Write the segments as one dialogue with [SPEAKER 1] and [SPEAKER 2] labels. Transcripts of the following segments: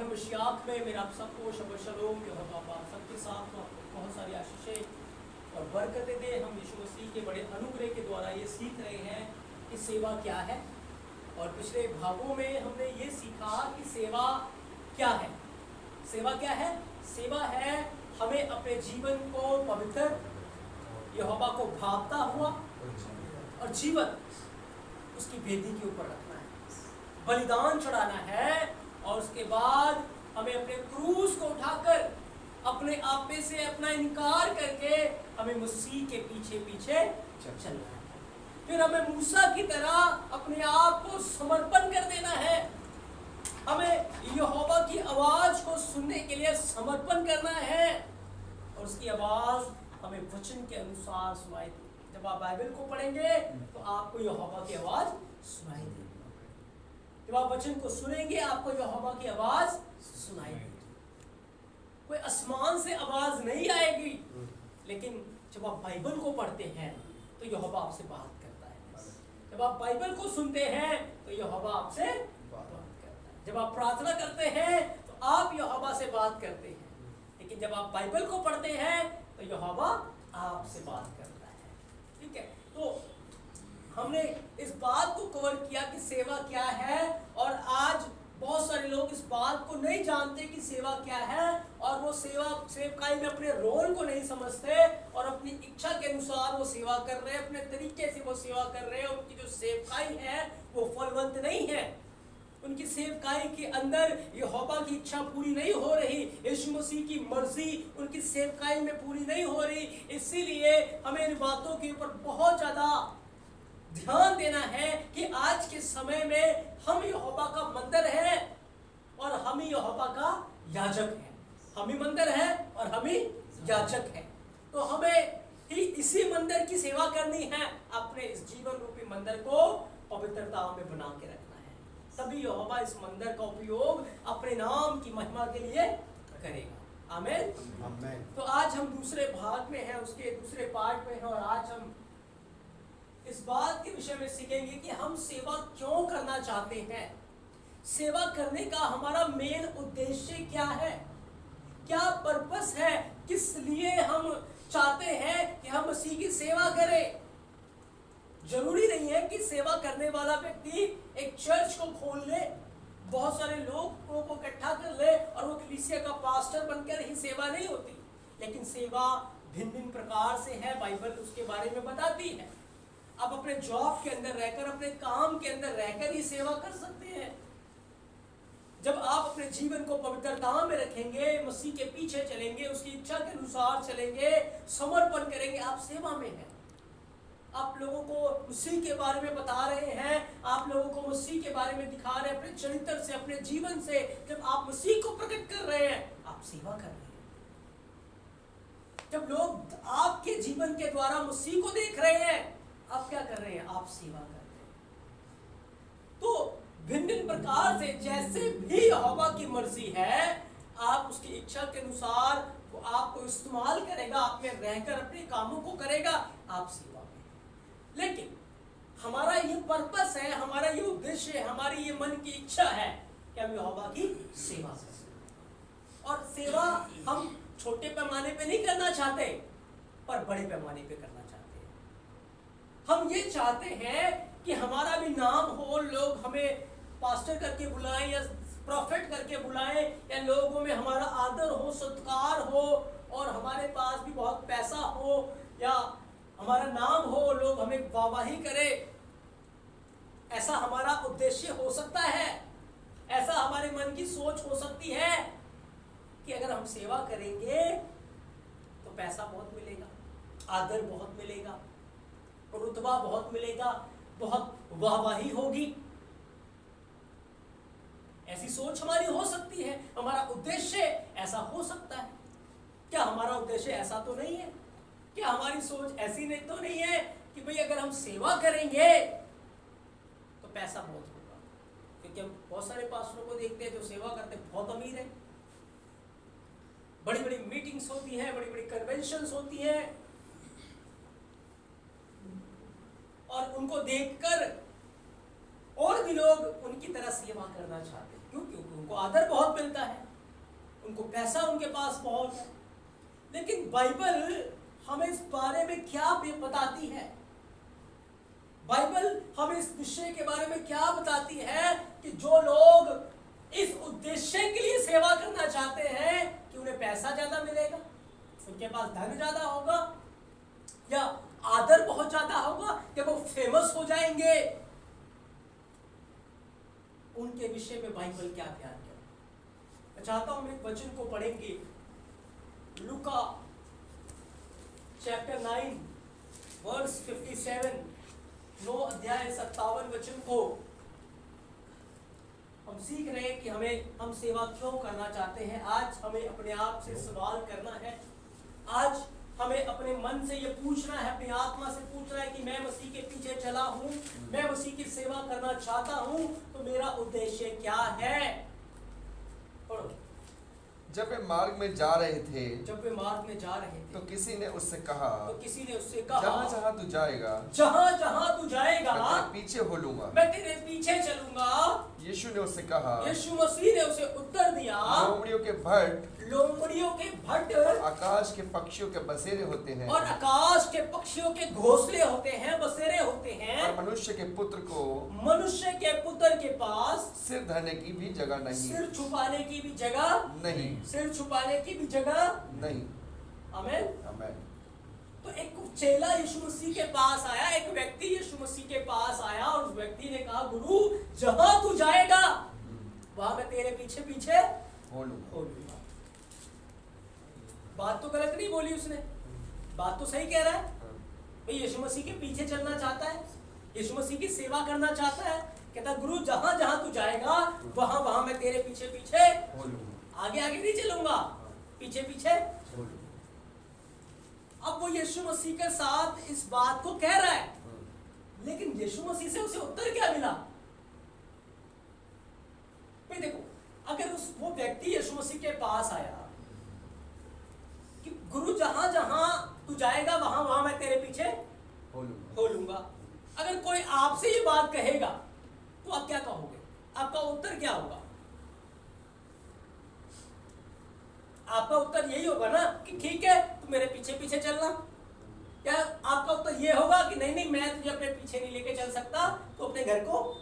[SPEAKER 1] मशीआत में मेरा आप सबको शब्द शलोम के होगा आप सबके साथ तो आपको बहुत सारी आशीषें और बरकतें दे। हम यीशु मसीह के बड़े अनुग्रह के द्वारा ये सीख रहे हैं कि सेवा क्या है। और पिछले भागों में हमने ये सीखा कि सेवा क्या है। सेवा क्या है? सेवा है हमें अपने जीवन को पवित्र यहोवा को भावता हुआ और जीवन उसकी वेदी के ऊपर रखना है, बलिदान चढ़ाना है और उसके बाद हमें अपने क्रूस को उठाकर अपने आप में से अपना इनकार करके हमें मसीह के पीछे पीछे चलना है। फिर हमें मूसा की तरह अपने आप को समर्पण कर देना है। हमें यहोवा की आवाज को सुनने के लिए समर्पण करना है और उसकी आवाज हमें वचन के अनुसार सुनाई देगी। जब आप बाइबल को पढ़ेंगे तो आपको यहोवा की आवाज सुनाई देगी। जब आप वचन को सुनेंगे आपको यहोवा की आवाज सुनाई देगी। कोई आसमान से आवाज नहीं आएगी, लेकिन जब आप बाइबल को पढ़ते हैं तो यहोवा आपसे बात करता है। जब आप बाइबल को सुनते हैं तो यहोवा आपसे बात करता है। जब आप प्रार्थना करते हैं तो आप यहोवा से बात करते हैं, लेकिन जब आप बाइबल को पढ़ते हैं तो यहोवा आपसे बात करता है। ठीक है, तो हमने इस बात को कवर किया कि सेवा क्या है। और आज बहुत सारे लोग इस बात को नहीं जानते कि सेवा क्या है और वो सेवकाई में अपने रोल को नहीं समझते और अपनी इच्छा के अनुसार वो सेवा कर रहे हैं, अपने तरीके से वो सेवा कर रहे हैं। उनकी जो सेवकाई है वो फलवंत नहीं है। उनकी सेवकाई के अंदर यहोवा की इच्छा पूरी नहीं हो रही, यीशु मसीह की मर्जी उनकी सेवकाई में पूरी नहीं हो रही। इसीलिए हमें इन बातों के ऊपर बहुत ज़्यादा ध्यान देना है कि आज के समय में हम यहोवा का मंदिर है और हम ही यहोवा का याजक है। हम ही मंदिर है और हम ही याजक है। तो हमें ही इसी मंदिर की सेवा करनी है। अपने इस जीवन रूपी मंदिर को पवित्रता में बना के रखना है, तभी यहोवा इस मंदिर का उपयोग अपने नाम की महिमा के लिए करेगा। आमीन, आमीन। तो आज हम दूसरे भाग में हैं, उसके दूसरे पार्ट में हैं और आज हम इस बात के विषय में सीखेंगे कि हम सेवा क्यों करना चाहते हैं। सेवा करने का हमारा मेन उद्देश्य क्या है, क्या पर्पस है, किस लिए हम चाहते हैं कि हम मसीह की सेवा करें। जरूरी नहीं है कि सेवा करने वाला व्यक्ति एक चर्च को खोल ले, बहुत सारे लोगों को इकट्ठा कर ले और वो कलीसिया का पास्टर बनकर ही सेवा नहीं होती। लेकिन सेवा भिन्न भिन्न प्रकार से है, बाइबल उसके बारे में बताती है। आप अपने जॉब के अंदर रहकर, अपने काम के अंदर रहकर ही सेवा कर सकते हैं। जब आप अपने जीवन को पवित्रता में रखेंगे, मसीह के पीछे चलेंगे, उसकी इच्छा के अनुसार चलेंगे, समर्पण करेंगे, आप सेवा में हैं। आप लोगों को मसीह के बारे में बता रहे हैं, आप लोगों को मसीह के बारे में दिखा रहे हैं, अपने चरित्र से, अपने जीवन से। जब आप मसीह को प्रकट कर रहे हैं, आप सेवा कर रहे हैं। जब लोग आपके जीवन के द्वारा मसीह को देख रहे हैं, आप क्या कर रहे हैं? आप सेवा कर रहे हैं। तो भिन्न भिन्न प्रकार से जैसे भी यहोवा की मर्जी है, आप उसकी इच्छा के अनुसार वो आपको इस्तेमाल करेगा, आप में रहकर अपने कामों को करेगा, आप सेवा में। लेकिन हमारा ये पर्पस है, हमारा ये उद्देश्य है, हमारी ये मन की इच्छा है कि हम यहोवा की सेवा करें। और सेवा हम छोटे पैमाने पे नहीं करना चाहते, पर बड़े पैमाने पे करना चाहते हैं। हम ये चाहते हैं कि हमारा भी नाम हो, लोग हमें पास्टर करके बुलाएं या प्रॉफिट करके बुलाएं, या लोगों में हमारा आदर हो, सत्कार हो और हमारे पास भी बहुत पैसा हो या हमारा नाम हो, लोग हमें वाहवाही करें। ऐसा हमारा उद्देश्य हो सकता है, ऐसा हमारे मन की सोच हो सकती है कि अगर हम सेवा करेंगे तो पैसा बहुत मिलेगा, आदर बहुत मिलेगा, रुतबा बहुत मिलेगा, बहुत वाहवाही होगी। ऐसी सोच हमारी हो सकती है, हमारा उद्देश्य ऐसा हो सकता है। क्या हमारा उद्देश्य ऐसा तो नहीं है? क्या हमारी सोच ऐसी नहीं तो नहीं है कि भाई अगर हम सेवा करेंगे तो पैसा बहुत होगा? क्योंकि हम बहुत सारे पास्टरों को देखते हैं जो सेवा करते बहुत अमीर है, बड़ी बड़ी मीटिंग्स होती हैं, बड़ी बड़ी कन्वेंशंस होती हैं और उनको देखकर और भी लोग उनकी तरह सेवा करना चाहते हैं। क्यों? क्योंकि उनको आदर बहुत मिलता है, उनको पैसा उनके पास बहुत है। लेकिन बाइबल हमें इस बारे में क्या बताती है? बाइबल हमें इस विषय के बारे में क्या बताती है कि जो लोग इस उद्देश्य के लिए सेवा करना चाहते हैं कि उन्हें पैसा ज्यादा मिलेगा, उनके पास धन ज्यादा होगा, या आदर बहुत ज्यादा होगा, या वो फेमस हो जाएंगे, उनके विषय में बाइबल क्या ध्यान है? मैं चाहता हूं हम एक वचन को पढ़ेंगे, लूका चैप्टर 9 वर्स 57, 9 अध्याय 57 वचन को हम सीख रहे हैं कि हम सेवा क्यों करना चाहते हैं। आज हमें अपने आप से सवाल करना है, आज हमें अपने मन से ये पूछना है, अपनी आत्मा से पूछना है कि मैं मसीह के पीछे चला हूं, मैं मसीह की सेवा करना चाहता हूं, तो मेरा उद्देश्य क्या है? पढ़ो।
[SPEAKER 2] जब वे मार्ग में जा रहे थे
[SPEAKER 1] तो
[SPEAKER 2] किसी ने उससे कहा
[SPEAKER 1] जहां
[SPEAKER 2] जहां तू जाएगा
[SPEAKER 1] मैं
[SPEAKER 2] तेरे पीछे हो लूंगा।
[SPEAKER 1] मैं तेरे पीछे चलूंगा।
[SPEAKER 2] यीशु ने उससे कहा,
[SPEAKER 1] यीशु मसीह ने उसे उत्तर दिया,
[SPEAKER 2] लोमड़ियों के भट्ट आकाश के पक्षियों के बसेरे होते हैं,
[SPEAKER 1] और आकाश के पक्षियों के घोंसले होते हैं, बसेरे होते हैं,
[SPEAKER 2] और मनुष्य के पुत्र
[SPEAKER 1] के पास
[SPEAKER 2] सिर धरने की भी जगह नहीं,
[SPEAKER 1] सिर छुपाने की भी जगह नहीं। आमीन। तो एक चेला यीशु मसीह के पास आया, एक व्यक्ति यीशु मसीह के पास आया, और उस व्यक्ति ने कहा, गुरु जहां तू जाएगा वहां मैं तेरे पीछे पीछे
[SPEAKER 2] हो लूंगा।
[SPEAKER 1] बात तो गलत नहीं बोली उसने, बात तो सही कह रहा है। भाई यीशु मसीह के पीछे चलना चाहता है, यीशु मसीह की सेवा करना चाहता है, कहता गुरु जहां जहां तू जाएगा वहां वहां मैं तेरे पीछे पीछे
[SPEAKER 2] हो लूंगा,
[SPEAKER 1] आगे आगे नहीं चलूंगा, पीछे पीछे हो लूंगा। अब वो यीशु मसीह के साथ इस बात को कह रहा है, लेकिन यीशु मसीह से उसे उत्तर क्या मिला? भाई देखो, अगर वो व्यक्ति यीशु मसीह के पास आया कि गुरु जहां जहां तू जाएगा वहां वहां मैं तेरे पीछे हो लूंगा, अगर कोई आपसे ये बात कहेगा तो आप क्या कहोगे? आपका उत्तर क्या होगा? आपका उत्तर यही होगा ना कि ठीक है तू मेरे पीछे पीछे चलना, या आपका उत्तर ये होगा कि नहीं नहीं मैं तुझे अपने पीछे नहीं लेके चल सकता, तो अपने घर को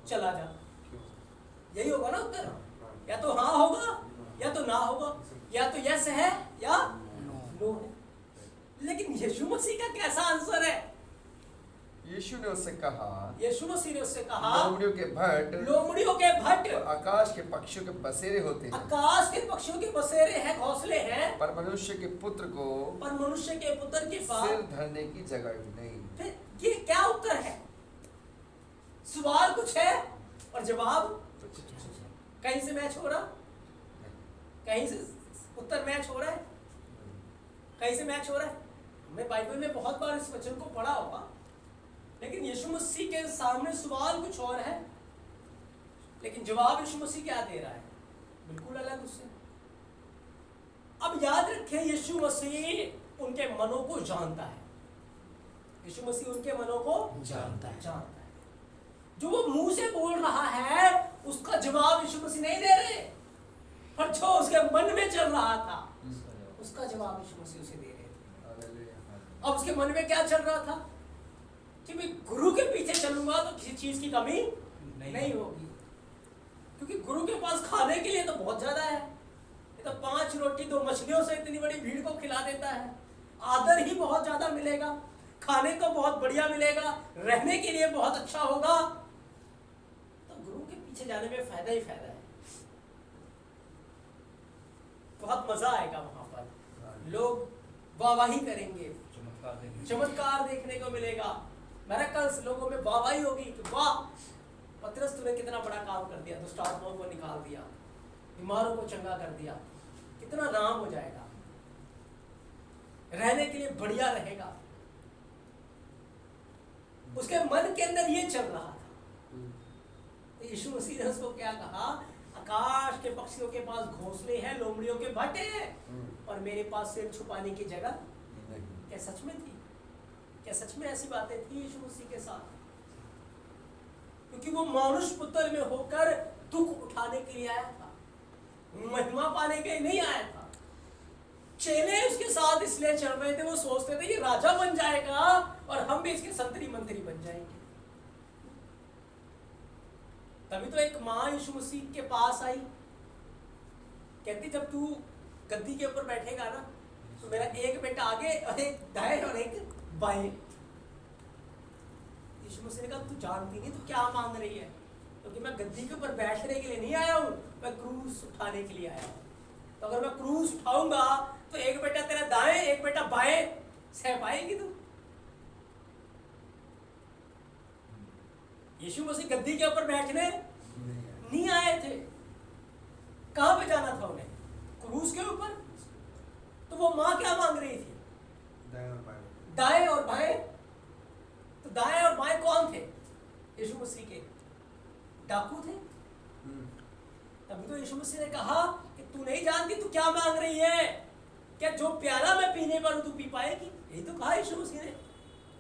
[SPEAKER 1] चला जा? यही होगा ना उत्तर, या तो हाँ होगा या तो ना होगा, या तो यस है या नो है। लेकिन यीशु मसीह का कैसा आंसर है?
[SPEAKER 2] यीशु ने उससे कहा,
[SPEAKER 1] लोमड़ियों के भट्ट
[SPEAKER 2] आकाश के पक्षियों के बसेरे होते हैं,
[SPEAKER 1] आकाश के पक्षियों के बसेरे हैं, घोंसले हैं,
[SPEAKER 2] पर मनुष्य के पुत्र के पास सिर धरने की जगह ही नहीं।
[SPEAKER 1] फिर ये क्या उत्तर है? सवाल कुछ है और जवाब कहीं से मैच हो रहा, कहीं से उत्तर मैच हो रहा है, कहीं से मैच हो रहा है। हमने बाइबल में बहुत बार इस वचन को पढ़ा होगा, लेकिन यीशु मसीह के सामने सवाल कुछ और है, लेकिन जवाब यीशु मसीह क्या दे रहा है? बिल्कुल अलग उससे। अब याद रखें, यीशु मसीह उनके मनों को जानता है, यीशु मसीह उनके मनों को जानता है। जो वो मुंह से बोल रहा है उसका जवाब यीशु मसीह नहीं दे रहे, पर जो उसके मन में चल रहा था उसका जवाब यीशु मसीह उसे दे रहे थे। अब उसके मन में क्या चल रहा था कि मैं गुरु के पीछे चलूंगा तो किसी चीज की कमी नहीं होगी, क्योंकि गुरु के पास खाने के लिए तो बहुत ज्यादा है। ये तो 5 रोटी 2 मछलियों से इतनी बड़ी भीड़ को खिला देता है, आदर ही बहुत ज्यादा मिलेगा, खाने को बहुत बढ़िया मिलेगा, रहने के लिए बहुत अच्छा होगा, तो गुरु के पीछे जाने में फायदा ही फायदा है। बहुत मजा आएगा वहां पर, लोग वाहवाही करेंगे, चमत्कार देखने को मिलेगा, मिरेकल्स, लोगों में वाहवाही होगी कि वाह पतरस तूने कितना बड़ा काम कर दिया, दुष्ट आत्माओं को निकाल दिया, बीमारों को चंगा कर दिया, कितना नाम हो जाएगा, रहने के लिए बढ़िया रहेगा। उसके मन के अंदर ये चल रहा था। तो यीशु मसीह ने उसको क्या कहा? आकाश के पक्षियों के पास घोंसले हैं, लोमड़ियों के भट्ट हैं, और मेरे पास सिर छुपाने की जगह क्या सच में थी? क्या सच में ऐसी बातें थी यीशु मसीह के साथ? क्योंकि वो मानुष पुत्र में होकर दुख उठाने के लिए आया था, महिमा पाने के लिए नहीं आया था। चेले उसके साथ इसलिए चल रहे थे, वो सोचते थे ये राजा बन जाएगा और हम भी इसके संतरी मंत्री बन जाएंगे। तभी तो एक माँ यीशु मसीह के पास आई, कहती जब तू गद्दी के ऊपर बैठेगा ना तो मेरा एक बेटा आगे और एक दाएं और एक बाएं। यीशु मसीह ने कहा तू जानती नहीं तू क्या मांग रही है, क्योंकि मैं गद्दी के ऊपर बैठने के लिए नहीं आया हूँ, मैं क्रूस उठाने के लिए आया हूँ। तो अगर मैं क्रूस उठाऊंगा तो एक बेटा तेरा दाएं एक बेटा बाएं सह पाएगी तू। यीशु मसीह गद्दी के ऊपर बैठने नहीं आए थे। कहां पे जाना था उन्हें? क्रूस के ऊपर। तो वो माँ क्या मांग रही थी? दाएं और बाएं। तो दाएं और बाएं कौन थे? यीशु मसीह के डाकू थे। तभी तो यीशु मसीह ने कहा कि तू नहीं जानती तू क्या मांग रही है, क्या जो प्याला मैं पीने पर तू पी पाएगी? यही तो कहा यीशु मसीह ने।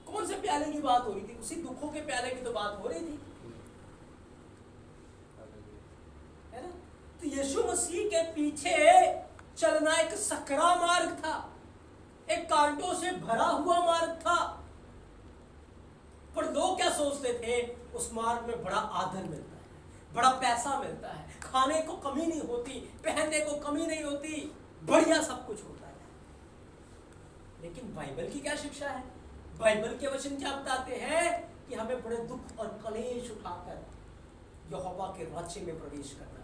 [SPEAKER 1] कौन से प्याले की बात हो रही थी? उसी दुखों के प्याले की तो बात हो रही थी, है ना? तो यीशु मसीह के पीछे चलना एक सकरा मार्ग था, एक कांटों से भरा हुआ मार्ग था। पर लोग क्या सोचते थे? उस मार्ग में बड़ा आदर मिलता है, बड़ा पैसा मिलता है, खाने को कमी नहीं होती, पहनने को कमी नहीं होती, बढ़िया सब कुछ होता है। लेकिन बाइबल की क्या शिक्षा है? बाइबल के वचन क्या बताते हैं कि हमें बड़े दुख और कलेश उठाकर यहोवा के राज्य में प्रवेश करना है।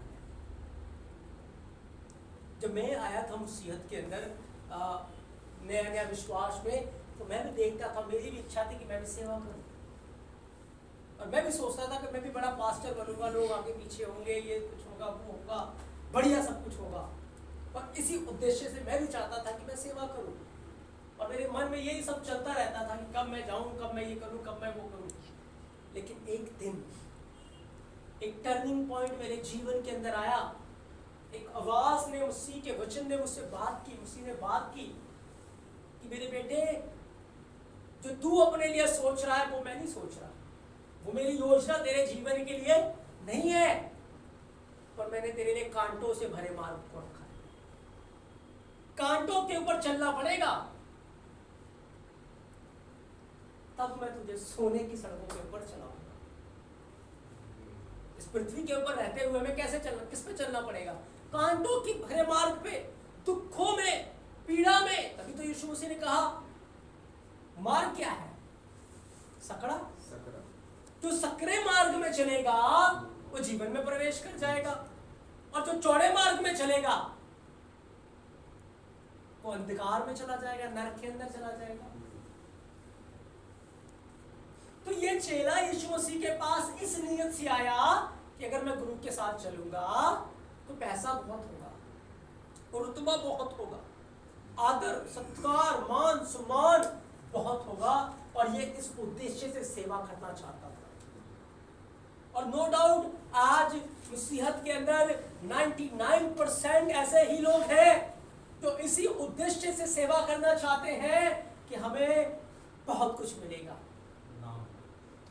[SPEAKER 1] जब मैं आया था मसीहत के अंदर नया नया विश्वास में, तो मैं भी देखता था, मेरी भी इच्छा थी कि मैं भी सेवा करूं, और मैं भी सोचता था कि मैं भी बड़ा पास्टर बनूंगा, लोग आगे पीछे होंगे, ये कुछ होगा वो होगा, बढ़िया सब कुछ होगा। और इसी उद्देश्य से मैं भी चाहता था कि मैं सेवा करूं, और मेरे मन में यही सब चलता रहता था कि कब मैं जाऊं, कब मैं ये करूं, कब मैं वो करूं। लेकिन एक दिन एक टर्निंग पॉइंट मेरे जीवन के अंदर आया। एक आवाज ने, मसीह के वचन ने मुझसे बात की। मसीह ने बात की कि मेरे बेटे, जो तू अपने लिए सोच रहा है वो मैं नहीं सोच रहा, वो मेरी योजना तेरे जीवन के लिए नहीं है, पर मैंने तेरे लिए कांटों से भरे मार्ग को रखा है। कांटों के ऊपर चलना पड़ेगा, तब मैं तुझे सोने की सड़कों के ऊपर चलाऊंगा। इस पृथ्वी के ऊपर रहते हुए हमें कैसे चलना, किस पे चलना पड़ेगा? कांटों की भरे मार्ग पे, दुखों में, पीड़ा में। तभी तो यीशु मसीह ने कहा मार्ग क्या है? सकड़ा। जो सकरे मार्ग में चलेगा वो जीवन में प्रवेश कर जाएगा, और जो चौड़े मार्ग में चलेगा वो अंधकार में चला जाएगा, नरक के अंदर चला जाएगा। तो ये चेला यीशु मसीह के पास इस नियत से आया कि अगर मैं गुरु के साथ चलूंगा तो पैसा बहुत होगा, और रुतबा बहुत होगा, आदर सत्कार मान सम्मान बहुत होगा, और ये इस उद्देश्य से सेवा करना चाहता था। और नो डाउट आज मसीहत के अंदर 99% ऐसे ही लोग हैं जो इसी उद्देश्य से सेवा करना चाहते हैं कि हमें बहुत कुछ मिलेगा,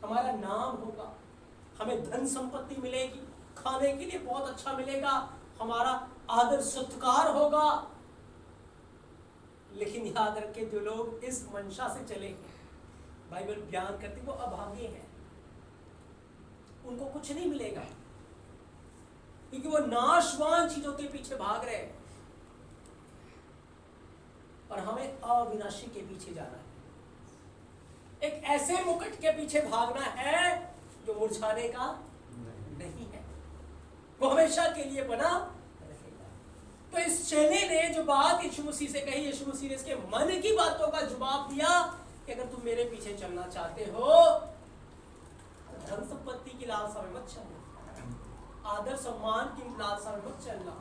[SPEAKER 1] हमारा नाम होगा, हमें धन संपत्ति मिलेगी, खाने के लिए बहुत अच्छा मिलेगा, हमारा आदर सत्कार होगा। लेकिन याद रखें, जो लोग इस मंशा से चले, बाइबल बयान करती वो अभागे हैं, उनको कुछ नहीं मिलेगा, क्योंकि वो नाशवान चीजों के पीछे भाग रहे हैं, और हमें अविनाशी के पीछे जाना है। एक ऐसे मुकुट के पीछे भागना है जो मुरझाने का नहीं है, वो हमेशा के लिए बना रहेगा। तो इस चेले ने जो बात यीशु मसीह से कही, यीशु मसीह ने इसके मन की बातों का जवाब दिया कि अगर तुम मेरे पीछे चलना चाहते हो तो धन संपत्ति की लालसा में मत चलना, आदर सम्मान की लालसा में मत चलना,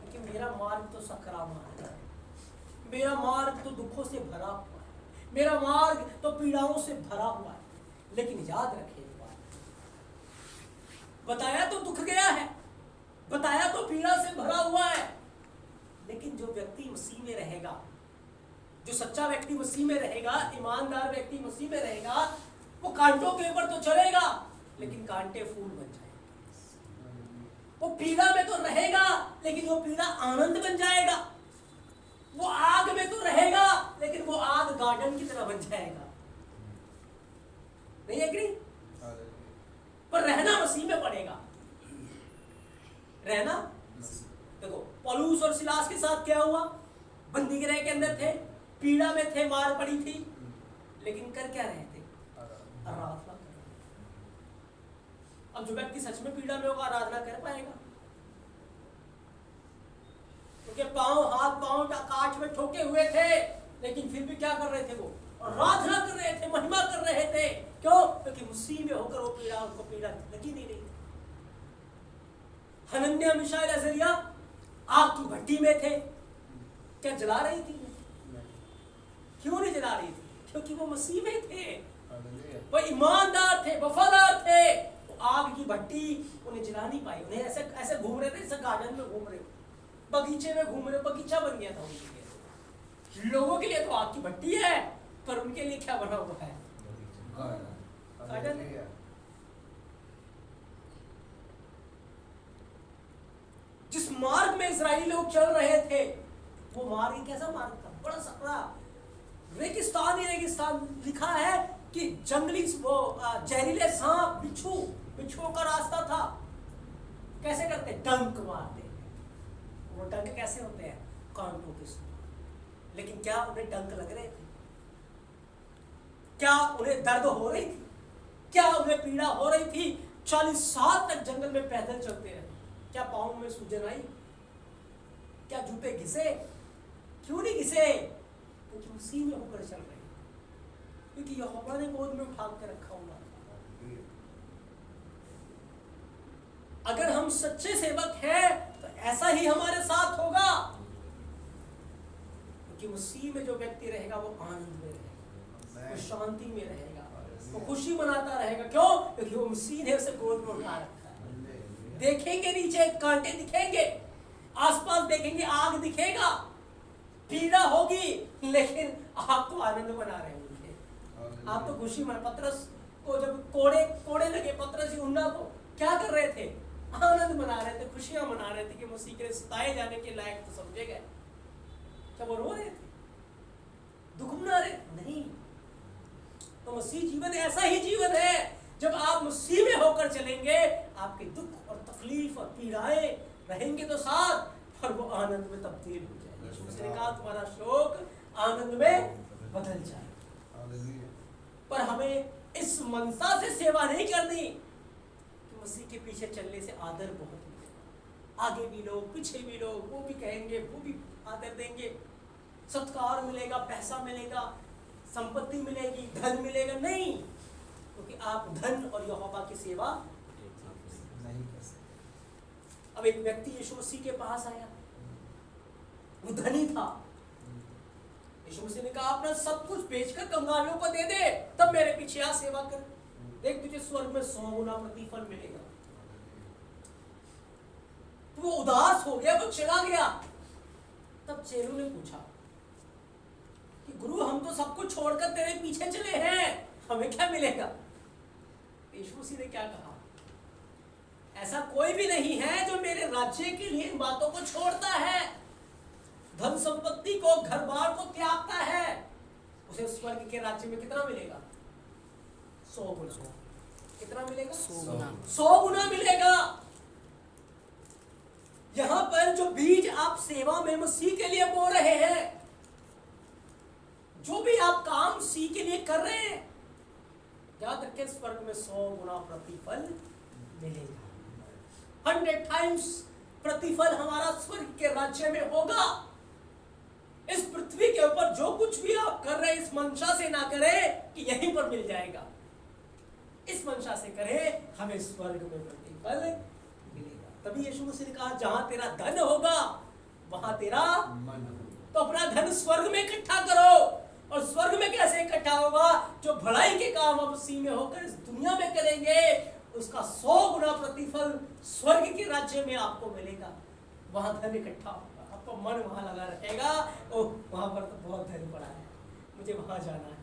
[SPEAKER 1] क्योंकि मेरा मार्ग तो सकरा मार्ग है, मेरा मार्ग तो दुखों से भरा हुआ है, मेरा मार्ग तो पीड़ाओं से भरा हुआ है। लेकिन याद रखिए, बताया तो दुख गया है, बताया तो पीड़ा से भरा हुआ है, लेकिन जो व्यक्ति मसीह में रहेगा, जो सच्चा व्यक्ति मसीह में रहेगा, ईमानदार व्यक्ति मसीह में रहेगा, वो कांटों के ऊपर तो चलेगा, लेकिन कांटे फूल बन जाएंगे। वो पीड़ा में तो रहेगा, लेकिन वो आनंद बन जाएगा। वो आग में तो रहेगा लेकिन वो आग गार्डन की तरह बन जाएगा। नहीं एग्री? पर रहना मसीह में पड़ेगा। रहना, देखो पौलुस और सिलास के साथ क्या हुआ? बंदी गृह के अंदर थे, पीड़ा में थे, मार पड़ी थी, लेकिन कर क्या रहे थे? आराधना कर रहे थे। अब जो व्यक्ति सच में पीड़ा में होगा आराधना कर पाएगा? उनके हाथ पांव कांच में ठोके हुए थे, लेकिन फिर भी क्या कर रहे थे? वो आराधना कर रहे थे, महिमा कर रहे थे। क्यों? क्योंकि मसीह में होकर वो पीड़ा, उनको पीड़ा लगी नहीं रही। हनन्याह मिशाएल अज़रिया आग की भट्टी में थे, क्या जला रही थी? क्यों नहीं जला रही थी? क्योंकि वो मसीह में थे, वो ईमानदार थे, वफादार थे। वो आग की भट्टी उन्हें जला नहीं पाई। उन्हें ऐसे ऐसे घूम रहे थे जैसे गार्डन में घूम रहे हो, बगीचे में घूम रहे हो, बगीचा बन गया था उनके लिए। लोगों के लिए तो आग की भट्टी है, पर उनके लिए क्या बना हुआ है? गार्डन। जिस मार्ग में इजराइली लोग चल रहे थे, वो मार्ग कैसा मार्ग था? बड़ा सकरा रेगिस्तान ही रेगिस्तान। लिखा है कि जंगली वो जहरीले सांप, बिच्छुओं का रास्ता था। कैसे करते? डंक मारते। वो डंक कैसे होते हैं? कांटों के साथ। लेकिन क्या उन्हें डंक लग रहे थे? क्या उन्हें दर्द हो रही थी? क्या उन्हें पीड़ा हो रही थी? 40 साल तक जंगल में पैदल चलते रहे। क्या पाँव में सूजन आई? क्या जूते घिसे? क्यों नहीं घिसे? क्योंकि उसी में होकर चल रहे, क्योंकि यहोवा ने गोद में उठा कर रखा हुआ। अगर हम सच्चे सेवक हैं तो ऐसा ही हमारे साथ होगा, क्योंकि मसीह में जो व्यक्ति रहेगा वो आनंद में रहेगा, वो शांति में रहेगा, वो खुशी मनाता रहेगा। क्यों? क्योंकि वो मसीह ने उसे गोद में उठा रखा है। देखेंगे नीचे कांटे दिखेंगे, आसपास देखेंगे आग दिखेगा, पीड़ा होगी, लेकिन आप तो आनंद मना रहे होंगे। आप तो खुशी मना। पतरस को जब कोड़े लगे, पतरस यूहन्ना को क्या कर रहे थे? आनंद मना रहे थे, खुशियां मना रहे थे कि मसीह के सताए जाने के लायक तो समझे गए। क्या वो रो रहे थे? दुख मना रहे? नहीं। तो मसीह जीवन ऐसा ही जीवन है, जब आप मसीह में होकर चलेंगे, आपके दुख और तकलीफ और पीड़ाएं रहेंगे तो साथ, पर वो आनंद में तब्दील हो जाएगी। यीशु मसीह ने कहा तुम्हारा शोक आनंद में बदल जाए। पर हमें इस मनसा से सेवा नहीं करनी कि मसीह के पीछे चलने से आदर बहुत मिलेगा। आगे भी लोग, पीछे भी लोग, वो भी कहेंगे, वो भी आदर देंगे, सत्कार मिलेगा, पैसा मिलेगा, संपत्ति मिलेगी, धन मिलेगा। नहीं, क्योंकि आप धन और यहोवा की सेवा नहीं कर सकते। अब एक व्यक्ति यीशु मसीह के पास आया, वो धनी था। यीशु मसीह ने कहा अपना सब कुछ बेचकर कंगालियों को दे दे, तब मेरे पीछे आ सेवा कर, देख तुझे स्वर्ग में 100 गुना प्रतिफल मिलेगा। तो वो उदास हो गया, वो चला गया। तब चेलों ने पूछा कि गुरु हम तो सब कुछ छोड़कर तेरे पीछे चले हैं, हमें क्या मिलेगा? यीशु मसीह ने क्या कहा? ऐसा कोई भी नहीं है जो मेरे राज्य के लिए इन बातों को छोड़ता है, धन संपत्ति को, घर बार को त्यागता है, उसे स्वर्ग के राज्य में कितना मिलेगा? 100 गुना। कितना मिलेगा? 100 गुना मिलेगा। यहां पर जो बीज आप सेवा में मसीह के लिए बो रहे हैं, जो भी आप काम मसीह के लिए कर रहे हैं, याद रखें स्वर्ग में 100 गुना प्रतिफल मिलेगा। 100 टाइम्स प्रतिफल हमारा स्वर्ग के राज्य में होगा। इस पृथ्वी के ऊपर जो कुछ भी आप कर रहे हैं, इस मंशा से ना करें कि यहीं पर मिल जाएगा। इस मंशा से करें हमें स्वर्ग में प्रतिफल मिलेगा। तभी यीशु मसीह ने कहा जहां तेरा धन होगा वहां तेरा मन होगा। तो अपना धन स्वर्ग में इकट्ठा करो। और स्वर्ग में कैसे इकट्ठा होगा? जो भलाई के काम आप मसीह में होकर इस दुनिया में करेंगे, उसका 100 गुना प्रतिफल स्वर्ग के राज्य में आपको मिलेगा। वहां धन इकट्ठा होगा, आपका मन वहां लगा रहेगा, ओह वहां पर तो बहुत धन पड़ा है, मुझे वहां जाना है।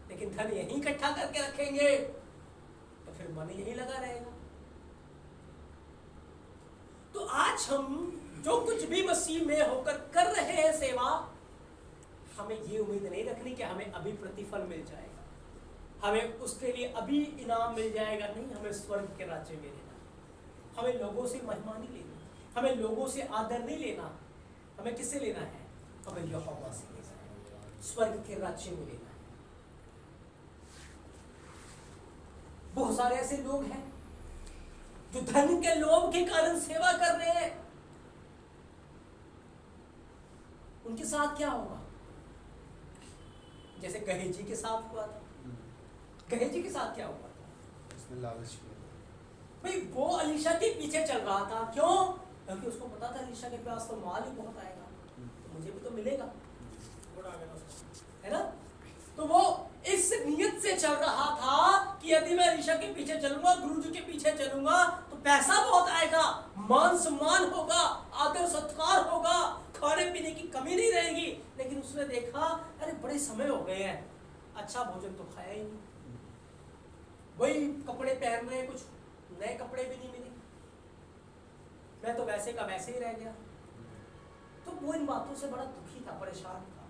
[SPEAKER 1] लेकिन धन यहीं इकट्ठा करके रखेंगे तो फिर मन यहीं लगा रहेगा। तो आज हम जो कुछ भी मसीह में होकर कर रहे हैं सेवा, हमें ये उम्मीद नहीं रखनी कि हमें अभी प्रतिफल मिल जाएगा, हमें उसके लिए अभी इनाम मिल जाएगा। नहीं, हमें स्वर्ग के राज्य में लेना, हमें लोगों से महिमा नहीं लेनी, हमें लोगों से आदर नहीं लेना, हमें किससे लेना है? हमें यहोवा से लेना है, स्वर्ग के राज्य में लेना है। बहुत सारे ऐसे लोग हैं जो धन के लोभ के कारण सेवा कर रहे हैं, उनके साथ क्या होगा? जैसे गहेजी के साथ हुआ था। गहेजी के साथ क्या हुआ था?
[SPEAKER 2] उसने लालच किया
[SPEAKER 1] भाई, वो अलीशा के पीछे चल रहा था। क्यों? क्योंकि उसको पता था अलीशा के पास तो माल ही बहुत आएगा, तो मुझे भी तो मिलेगा, है ना? तो वो इस नियत से चल रहा था कि यदि मैं अलीशा के पीछे चलूंगा, गुरुजी के पीछे चलूंगा, तो पैसा बहुत आएगा, मान सम्मान होगा, आदर सत्कार होगा, खाने पीने की कमी नहीं रहेगी। लेकिन उसने देखा, अरे बड़े समय हो गए हैं, अच्छा भोजन तो खाया ही नहीं, वही कपड़े पहन रहे, कुछ नए कपड़े भी नहीं मिले, मैं तो वैसे का वैसे ही रह गया। तो वो इन बातों से बड़ा दुखी था, परेशान था।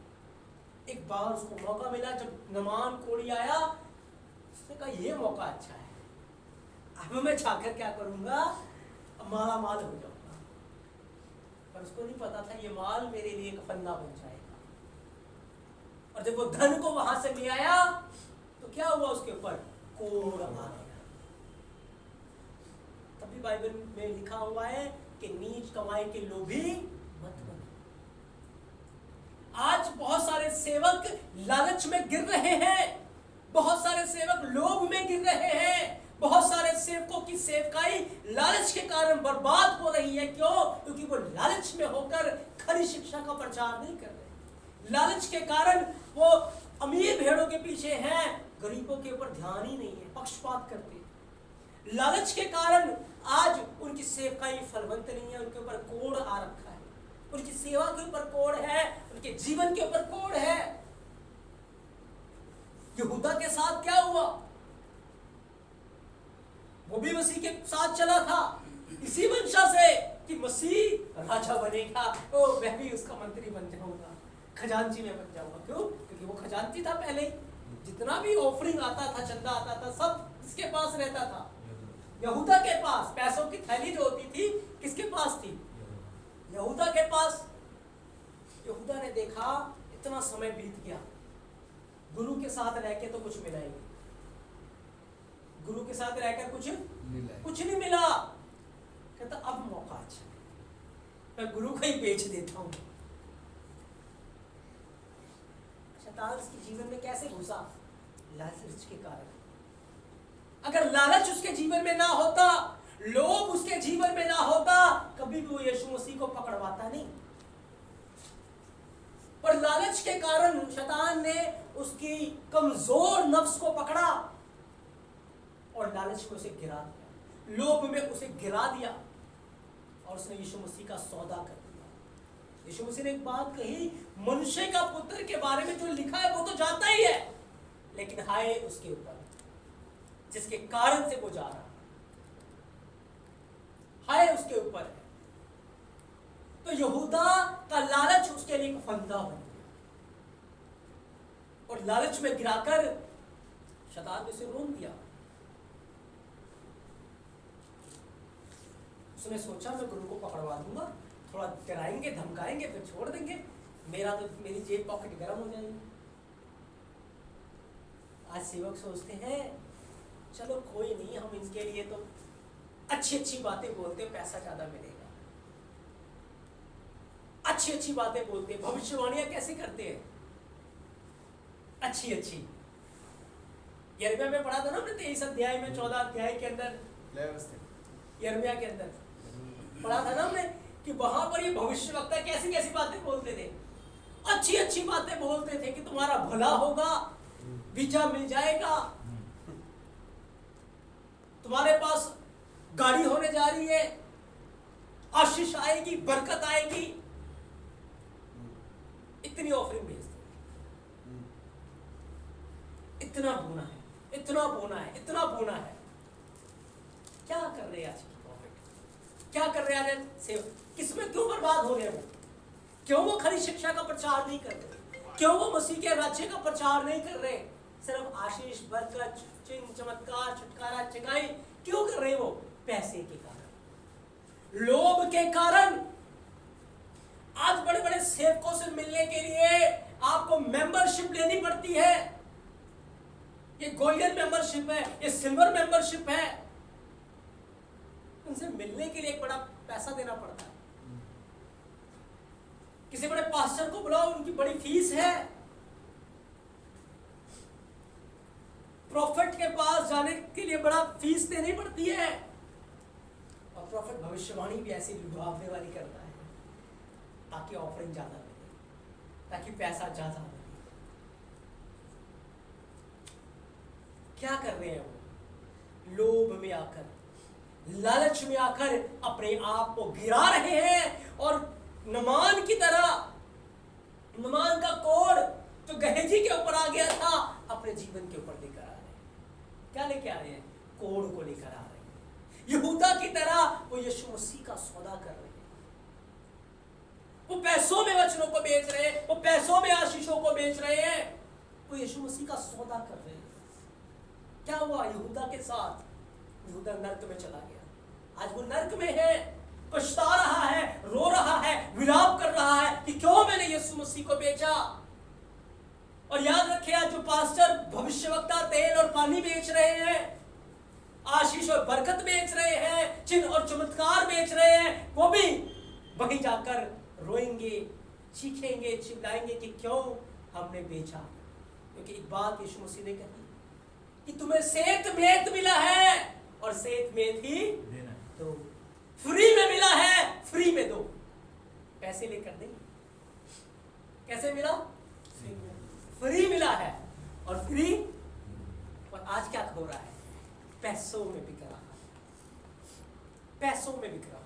[SPEAKER 1] एक बार उसको मौका मिला, जब नमान कोढ़ी आया, उसने कहा ये मौका अच्छा है, अब मैं जाकर क्या करूंगा, माला माल हो जाऊंगा। पर उसको नहीं पता था ये माल मेरे लिए एक फंदा बन जाएगा। और जब वो धन को वहां से ले आया तो क्या हुआ? उसके ऊपर कोढ़ आ गया। तभी बाइबल में लिखा हुआ है कि नीच कमाई के लोभी मत बनो। आज बहुत सारे सेवक लालच में गिर रहे हैं, बहुत सारे सेवक लोभ में गिर रहे हैं, बहुत सारे सेवकों की सेवकाई लालच के कारण बर्बाद हो रही है। क्यों? क्योंकि वो लालच में होकर खरी शिक्षा का प्रचार नहीं कर रहे। लालच के कारण वो अमीर भेड़ों के पीछे हैं, गरीबों के ऊपर ध्यान ही नहीं है, पक्षपात करते हैं। लालच के कारण आज उनकी सेवकाई फलवंत नहीं है, उनके ऊपर कोढ़ आ रखा है, उनकी सेवा के ऊपर कोढ़ है, उनके जीवन के ऊपर कोढ़ है। यहूदा के साथ क्या हुआ? वो भी मसीह के साथ चला था, इसी मंशा से कि मसीह राजा बनेगा, ओ मैं भी उसका मंत्री बन जाऊंगा, खजांची में बन जाऊंगा। क्यों? क्योंकि वो खजांची था पहले ही, जितना भी ऑफरिंग आता था, चंदा आता था, सब किसके पास रहता था? यहूदा के पास। पैसों की थैली जो होती थी किसके पास थी? यहूदा के पास। यहूदा ने देखा इतना समय बीत गया, गुरु के साथ रह के तो कुछ मिला ही नहीं, गुरु के साथ रहकर कुछ नहीं मिला। कहता अब मौका अच्छा है, मैं गुरु को ही बेच देता हूं। शैतान उसके जीवन में कैसे घुसा? लालच के कारण। अगर लालच उसके जीवन में ना होता, लोभ उसके जीवन में ना होता, कभी भी वो यीशु मसीह को पकड़वाता नहीं। पर लालच के कारण शैतान ने उसकी कमजोर नफ्स को पकड़ा और लालच में उसे गिरा दिया, लोभ में उसे गिरा दिया, और उसने यीशु मसीह का सौदा कर दिया। यीशु मसीह ने एक बात कही, मनुष्य का पुत्र के बारे में जो लिखा है वो तो जाता ही है, लेकिन हाय उसके ऊपर जिसके कारण से वो जा रहा, हाय उसके ऊपर है। तो यहूदा का लालच उसके लिए एक फंदा बन गया, और लालच में गिराकर शैतान ने उसे रोन दिया। उसने सोचा मैं गुरु को पकड़वा दूंगा, थोड़ा डराएंगे धमकाएंगे फिर छोड़ देंगे, मेरी जेब पॉकेट गर्म हो जाएगी। आज सेवक सोचते हैं चलो कोई नहीं, हम इनके लिए तो अच्छी बातें बोलते, पैसा ज्यादा मिलेगा, अच्छी बातें बोलते, भविष्यवाणियां कैसे करते हैं अच्छी। यिर्मयाह में पढ़ा था ना हमने 23 अध्याय में, 14 अध्याय के अंदर, यिर्मयाह के अंदर पढ़ा था ना हमने कि वहां पर ये भविष्यवक्ता कैसी बातें बोलते थे, अच्छी बातें बोलते थे कि तुम्हारा भला होगा, वीजा मिल जाएगा, तुम्हारे पास गाड़ी होने जा रही है, आशीष आएगी, बरकत आएगी। इतनी ऑफरिंग भेजते, इतना बोना है, इतना बोना है, इतना बोना है। क्या कर रहे हैं आज की प्रॉफिट? क्या कर रहे हैं आज सेवक? किसमें क्यों बर्बाद हो गए वो? क्यों वो खरी शिक्षा का प्रचार नहीं कर रहे? क्यों वो मसीह के राज्य का प्रचार नहीं कर रहे? सिर्फ आशीष, बरकत, चिन्ह, चमत्कार, छुटकारा, चंगाई क्यों कर रहे वो? पैसे के कारण, लोभ के कारण। आज बड़े बड़े सेवकों से मिलने के लिए आपको मेंबरशिप लेनी पड़ती है। ये गोल्डन मेंबरशिप है, ये सिल्वर मेंबरशिप है। उनसे मिलने के लिए एक बड़ा पैसा देना पड़ता है। किसी बड़े पास्टर को बुलाओ, उनकी बड़ी फीस है। प्रॉफिट के पास जाने के लिए बड़ा फीस देनी पड़ती है। और प्रॉफिट भविष्यवाणी भी ऐसी लुभावने वाली करता है ताकि ऑफरिंग ज्यादा मिले, ताकि पैसा ज्यादा मिले। क्या कर रहे हैं वो? लोभ में आकर, लालच में आकर अपने आप को गिरा रहे हैं और नमान की तरह, नमान का कोढ़ जो गहेजी के ऊपर आ गया था, अपने जीवन के ऊपर लेकर आ रहे हैं। क्या लेके आ रहे हैं? कोढ़ को लेकर आ रहे हैं। यहूदा की तरह वो यीशु मसीह का सौदा कर रहे हैं। वो पैसों में वचनों को बेच रहे हैं, वो पैसों में आशीषों को बेच रहे हैं, वो यीशु मसीह का सौदा कर रहे हैं। क्या हुआ यहूदा के साथ? यहूदा नर्क में चला गया। आज वो नर्क में है, पछता रहा है, रो रहा है, विलाप कर रहा है कि क्यों मैंने यीशु मसीह को बेचा। और याद रखिए, आज जो पास्टर भविष्यवक्ता तेल और पानी बेच रहे हैं, आशीष और बरकत बेच रहे हैं, चिन्ह और चमत्कार बेच रहे हैं, वो भी वहीं जाकर रोएंगे, चीखेंगे, चिल्लाएंगे कि क्यों हमने बेचा। क्योंकि एक बात यीशु मसीह ने कही कि तुम्हें सेत मेत मिला है और सेत मेत ही दो। फ्री में मिला है, फ्री में दो। पैसे लेकर नहीं। कैसे मिला? फ्री मिला है और फ्री। और आज क्या हो रहा है? पैसों में बिक रहा है, पैसों में बिक रहा है।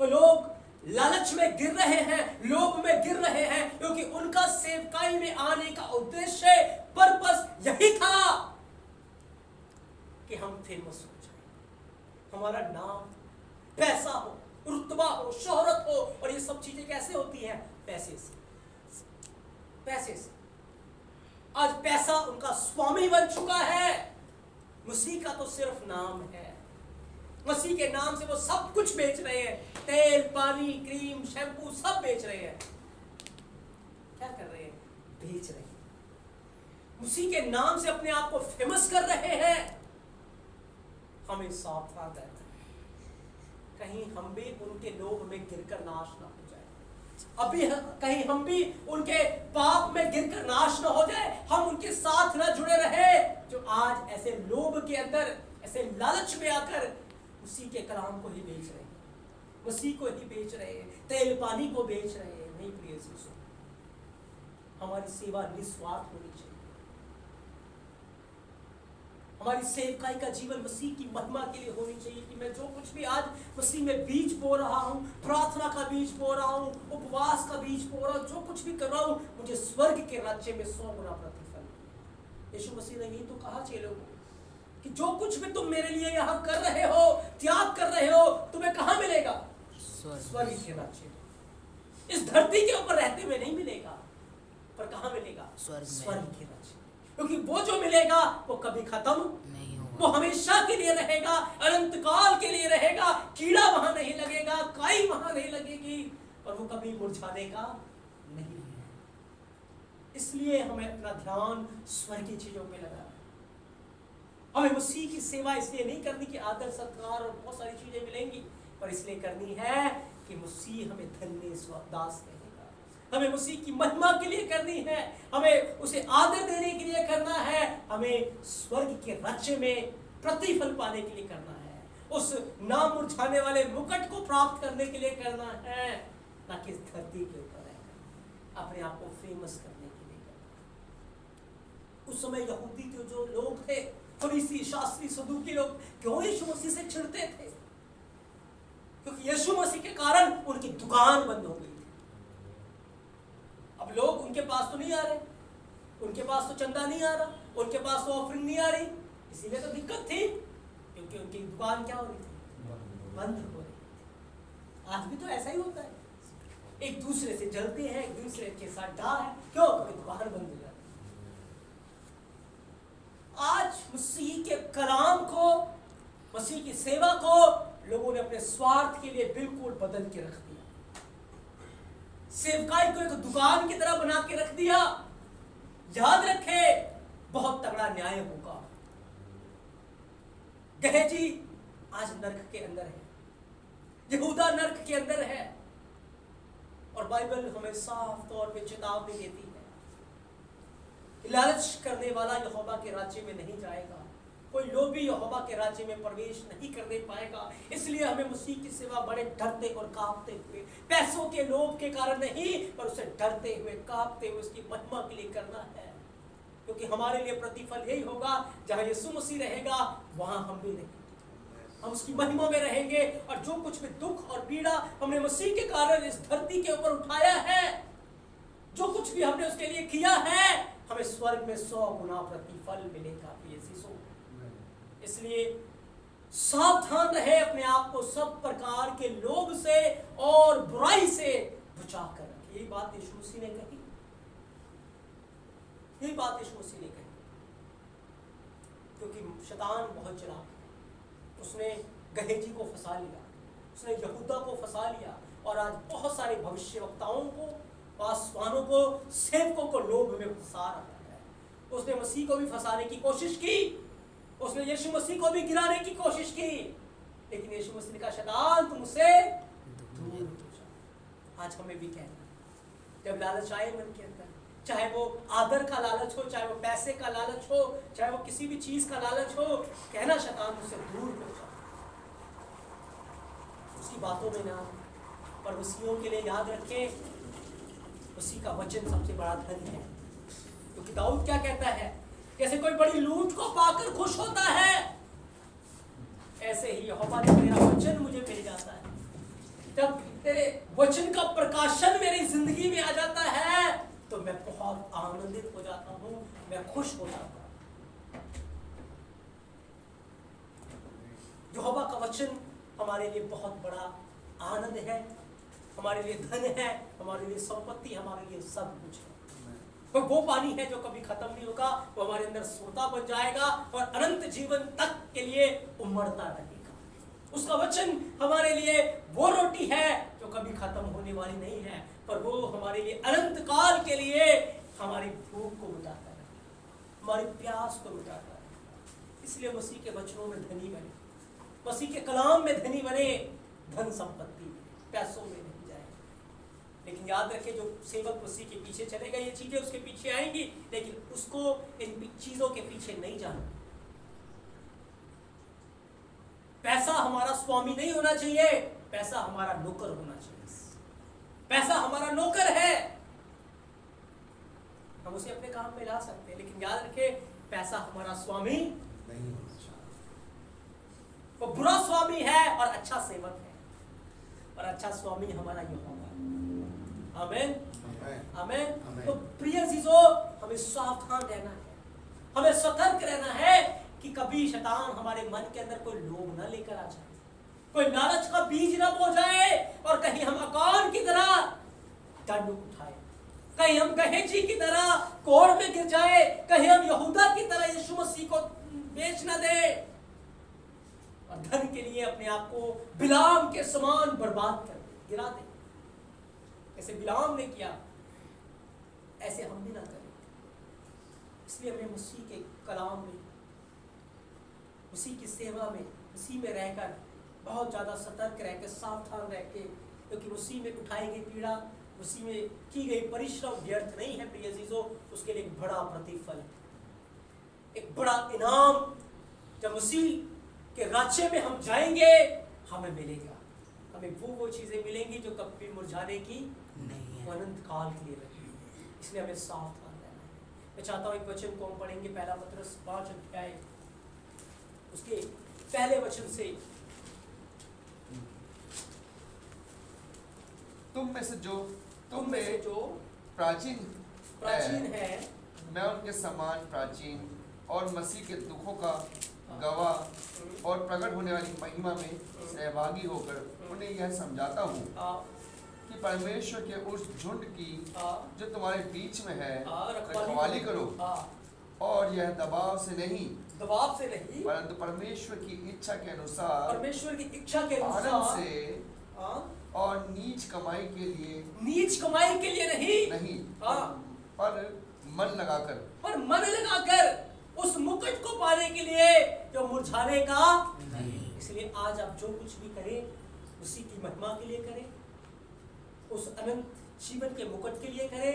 [SPEAKER 1] तो लोग लालच में गिर रहे हैं, लोभ में गिर रहे हैं, क्योंकि उनका सेवकाई में आने का उद्देश्य, पर्पस यही था कि हम फेमस हो जाए, हमारा नाम, पैसा हो, रुतबा हो, शोहरत हो। और ये सब चीजें कैसे होती हैं? पैसे से, पैसे से। आज पैसा उनका स्वामी बन चुका है। मसीह का तो सिर्फ नाम है। मसीह के नाम से वो सब कुछ बेच रहे हैं। तेल, पानी, क्रीम, शैम्पू सब बेच रहे हैं। क्या कर रहे हैं? बेच रहे हैं। मसीह के नाम से अपने आप को फेमस कर रहे हैं। हमें सावधान रहना है, कहीं हम भी उनके लोभ में गिरकर नाश ना हो जाए। अभी कहीं हम भी उनके पाप में गिरकर नाश ना हो जाए, हम उनके साथ ना जुड़े रहे जो आज ऐसे लोभ के अंदर, ऐसे लालच में आकर मसीह के कलाम को ही बेच रहे हैं, मसीह को ही बेच रहे हैं, तेल पानी को बेच रहे हैं। नहीं प्रिय यीशु, हमारी सेवा निस्वार्थ होनी चाहिए। हमारी सेवकाई का जीवन मसीह की महिमा के लिए होनी चाहिए कि मैं जो कुछ भी आज मसीह में बीज बो रहा हूँ, प्रार्थना का बीज बो रहा हूँ, उपवास का बीज बो रहा हूँ, जो कुछ भी कर रहा हूँ, मुझे स्वर्ग के राज्य में 100 गुना प्रतिफल। यीशु मसीह ने यही तो कहा चेलों को कि जो कुछ भी तुम मेरे लिए यहाँ कर रहे हो, त्याग कर रहे हो, तुम्हें कहाँ मिलेगा? स्वर्ग के राज्य में। इस धरती के ऊपर रहते हुए नहीं मिलेगा, पर कहाँ मिलेगा? स्वर्ग के राज्य। क्योंकि वो जो मिलेगा वो कभी खत्म नहीं होगा, वो हमेशा के लिए रहेगा, अनंत काल के लिए रहेगा। कीड़ा वहां नहीं लगेगा, काई वहां नहीं लगेगी, और वो कभी मुरझाने का नहीं है। इसलिए हमें अपना ध्यान स्वर्गीय चीजों पे लगाना। हमें मसीह की सेवा इसलिए नहीं करनी कि आदर सत्कार और बहुत सारी चीजें मिलेंगी, पर इसलिए करनी है कि मसीह हमें धन्य दास कहेगा। हमें मसीह की महिमा के लिए करनी है, हमें उसे आदर देने के लिए करना है, हमें स्वर्ग के राज्य में प्रतिफल पाने के लिए करना है, उस ना मुरझाने वाले मुकुट को प्राप्त करने के लिए करना है, ना कि इस धरती के ऊपर रहकर अपने आप को फेमस करने के लिए करना। उस समय यहूदी के जो लोग थे, फरीसी, शास्त्री, सदूकी लोग, क्यों यीशु मसीह से चिढ़ते थे? क्योंकि यीशु मसीह के कारण उनकी दुकान बंद हो गई थी। अब लोग उनके पास तो नहीं आ रहे, उनके पास तो चंदा नहीं आ रहा, उनके पास तो ऑफरिंग नहीं आ रही, इसीलिए तो दिक्कत थी, क्योंकि उनकी दुकान क्या हो रही थी? बंद हो रही थी। आज भी तो ऐसा ही होता है, एक दूसरे से जलते हैं, एक दूसरे के साथ डा है, क्यों? क्योंकि दुकान बंद हो जाती है। आज मसीह के कलाम को, मसीह की सेवा को लोगों ने अपने स्वार्थ के लिए बिल्कुल बदल के रख दिया, सेवकाई को एक दुकान की तरह बना के रख दिया। याद रखे, बहुत तगड़ा न्याय होगा। गहेजी आज नरक के अंदर है, यहूदा नरक के अंदर है, और बाइबल हमें साफ तौर पे चेतावनी देती है कि लालच करने वाला यहोवा के राज्य में नहीं जाएगा, कोई लोभी यहोवा के राज्य में प्रवेश नहीं करने पाएगा। इसलिए हमें मसीह की सेवा बड़े डरते और कांपते हुए, पैसों के लोभ के कारण नहीं, पर उसे डरते हुए कांपते हुए उसकी महिमा के लिए करना है, क्योंकि हमारे लिए प्रतिफल यही होगा, जहां यीशु मसीह रहेगा वहां हम भी रहेंगे, हम उसकी महिमा में रहेंगे। और जो कुछ भी दुख और पीड़ा हमने मसीह के कारण इस धरती के ऊपर उठाया है, जो कुछ भी हमने उसके लिए किया है, हमें स्वर्ग में 100 गुना प्रतिफल मिलेगा। इसलिए सावधान रहे, अपने आप को सब प्रकार के लोभ से और बुराई से बचा कर रखें। यही बात यीशु मसीह ने कही, यही बात यीशु मसीह ने कही, क्योंकि शैतान बहुत चालाक है। उसने गहेजी को फंसा लिया, उसने यहूदा को फंसा लिया, और आज बहुत सारे भविष्यवक्ताओं को, पासवानों को, सेवकों को लोभ में फंसा रहा है। उसने मसीह को भी फंसाने की कोशिश की, उसने यीशु मसीह को भी गिराने की कोशिश की, लेकिन यीशु मसीह ने कहा, शैतान तुमसे दूर हो जा। आज हमें भी कहना, जब लालच आए मन के अंदर, चाहे वो आदर का लालच हो, चाहे वो पैसे का लालच हो, चाहे वो किसी भी चीज का लालच हो, कहना शैतान मुझसे दूर हो जा, उसकी बातों में ना। पर मसीहों के लिए याद रखें, उसी का वचन सबसे बड़ा धन है, क्योंकि दाऊद क्या कहता है, जैसे कोई बड़ी लूट को पाकर खुश होता है, ऐसे ही यहोवा जब तेरा वचन मुझे मिल जाता है, जब तेरे वचन का प्रकाशन मेरी जिंदगी में आ जाता है, तो मैं बहुत आनंदित हो जाता हूं, मैं खुश हो जाता हूं। यहोवा का वचन हमारे लिए बहुत बड़ा आनंद है, हमारे लिए धन है, हमारे लिए संपत्ति, हमारे लिए सब कुछ है। वो पानी है जो कभी खत्म नहीं होगा, वो हमारे अंदर सोता बन जाएगा और अनंत जीवन तक के लिए उमड़ता रहेगा। उसका वचन हमारे लिए वो रोटी है जो कभी खत्म होने वाली नहीं है, पर वो हमारे लिए अनंत काल के लिए हमारी भूख को मिटाता है, हमारी प्यास को मिटाता है। इसलिए मसीह के वचनों में धनी बने, मसीह के कलाम में धनी बने, धन संपत्ति पैसों में नहीं जाए। लेकिन याद रखें, जो सेवक मसीह के पीछे चलेगा, ये चीजें उसके पीछे आएंगी, लेकिन उसको इन चीजों के पीछे नहीं जाना। पैसा हमारा स्वामी नहीं होना चाहिए, पैसा हमारा नौकर होना चाहिए। पैसा हमारा नौकर है, हम उसे अपने काम में ला सकते हैं, लेकिन याद रखें, पैसा हमारा स्वामी नहीं होना चाहिए। वो बुरा स्वामी है और अच्छा सेवक है, और अच्छा स्वामी हमारा यहोवा। आमीन, आमीन। तो प्रिय चीजों, हमें सावधान रहना है, हमें सतर्क रहना है कि कभी शैतान हमारे मन के अंदर कोई लोभ न लेकर आ जाए, कोई लालच का बीज न बो जाए, और कहीं हम अकान की तरह दंड उठाए, कहीं हम गहेजी की तरह कोड़ में गिर जाए, कहीं हम यहूदा की तरह यीशु मसीह को बेच न दे और धन के लिए अपने आप को बिलाम के समान बर्बाद कर दे, गिरा दे। ऐसे बिलाम ने किया, ऐसे हम भी ना करें। इसलिए हमें मसीह के कलाम में, मसीह की सेवा में, मसीह में रहकर बहुत ज़्यादा सतर्क रह के, सावधान रह के, क्योंकि मसीह में उठाई गई पीड़ा, मसीह में की गई परिश्रम व्यर्थ नहीं है प्रिय अजीजों। उसके लिए एक बड़ा प्रतिफल, एक बड़ा इनाम जब मसीह के राज्य में हम जाएंगे हमें मिलेगा। हमें वो चीज़ें मिलेंगी जो कभी मुरझाने की नहीं है, अनंत काल के लिए रहेगी। इसलिए हमें सावधान रहना है। मैं चाहता हूँ एक वचन को हम पढ़ेंगे, पहला पत्रस 5 अध्याय उसके पहले वचन से।
[SPEAKER 2] तुम में से जो प्राचीन है, मैं उनके समान प्राचीन और मसीह के दुखों का गवाह और प्रकट होने वाली महिमा में सहभागी होकर उन्हें यह समझाता हूँ कि परमेश्वर के उस झुंड की जो तुम्हारे बीच में है रखवाली करो, और यह दबाव से नहीं परंतु परमेश्वर की इच्छा के अनुसार आनंद से और नीच कमाई के लिए नहीं पर मन लगाकर
[SPEAKER 1] उस मुकुट को पाने के लिए जो मुरझाने का नहीं। इसलिए आज आप जो कुछ भी करें उसी की महिमा के लिए करें, उस अनंत जीवन के मुकुट के लिए करें।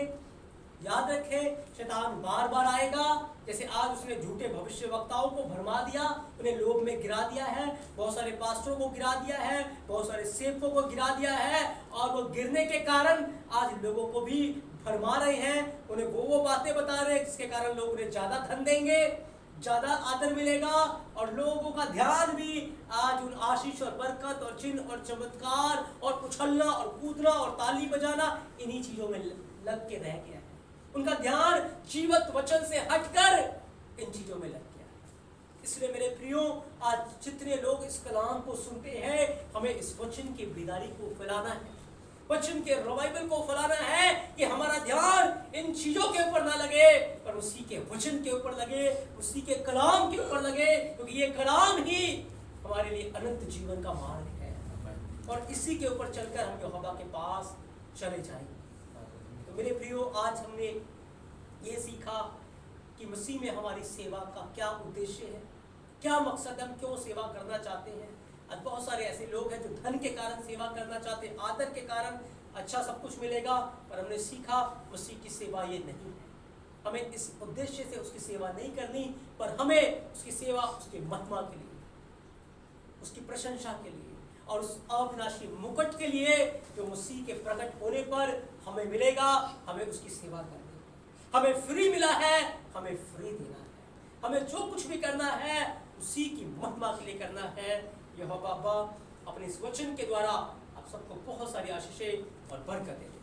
[SPEAKER 1] याद रखें, शैतान बार बार आएगा, जैसे आज उसने झूठे भविष्यवक्ताओं को भरमा दिया, उन्हें लोभ में गिरा दिया है, बहुत सारे पास्टरों को गिरा दिया है, बहुत सारे सेवकों को गिरा दिया है, और वो गिरने के कारण आज लोगों को भी भरमा रहे हैं, उन्हें वो बातें बता रहे हैं जिसके कारण लोग उन्हें ज्यादा धन देंगे, ज्यादा आदर मिलेगा, और लोगों का ध्यान भी आज उन आशीष और बरकत और चिन्ह और चमत्कार और उछलना और कूदना और ताली बजाना इन्हीं चीजों में लग के रह गया है। उनका ध्यान जीवत वचन से हटकर इन चीजों में लग गया है। इसलिए मेरे प्रियो, आज जितने लोग इस कलाम को सुनते हैं, हमें इस वचन की बेदारी को फैलाना है, वचन के रिवाइवल को फैलाना है कि हमारा ध्यान इन चीजों के ऊपर ना लगे पर उसी के वचन के ऊपर लगे, उसी के कलाम के ऊपर लगे, क्योंकि ये कलाम ही हमारे लिए अनंत जीवन का मार्ग है, और इसी के ऊपर चलकर हम यहोवा के पास चले जाएंगे। तो मेरे प्रियो, आज हमने ये सीखा कि मसीह में हमारी सेवा का क्या उद्देश्य है, क्या मकसद, हम क्यों सेवा करना चाहते हैं। आज बहुत सारे ऐसे लोग हैं जो धन के कारण सेवा करना चाहते हैं, आदर के कारण अच्छा सब कुछ मिलेगा, पर हमने सीखा मसीह की सेवा ये नहीं है। हमें इस उद्देश्य से उसकी सेवा नहीं करनी, पर हमें उसकी सेवा उसकी महिमा के लिए, उसकी प्रशंसा के लिए और उस अविनाशी मुकुट के लिए जो मसीह के प्रकट होने पर हमें मिलेगा, हमें उसकी सेवा करनी है। हमें फ्री मिला है, हमें फ्री देना है, हमें जो कुछ भी करना है उसी की महिमा के लिए करना है। यहोवा बाबा अपने इस वचन के द्वारा आप सबको बहुत सारी आशीषें और बरकतें दें।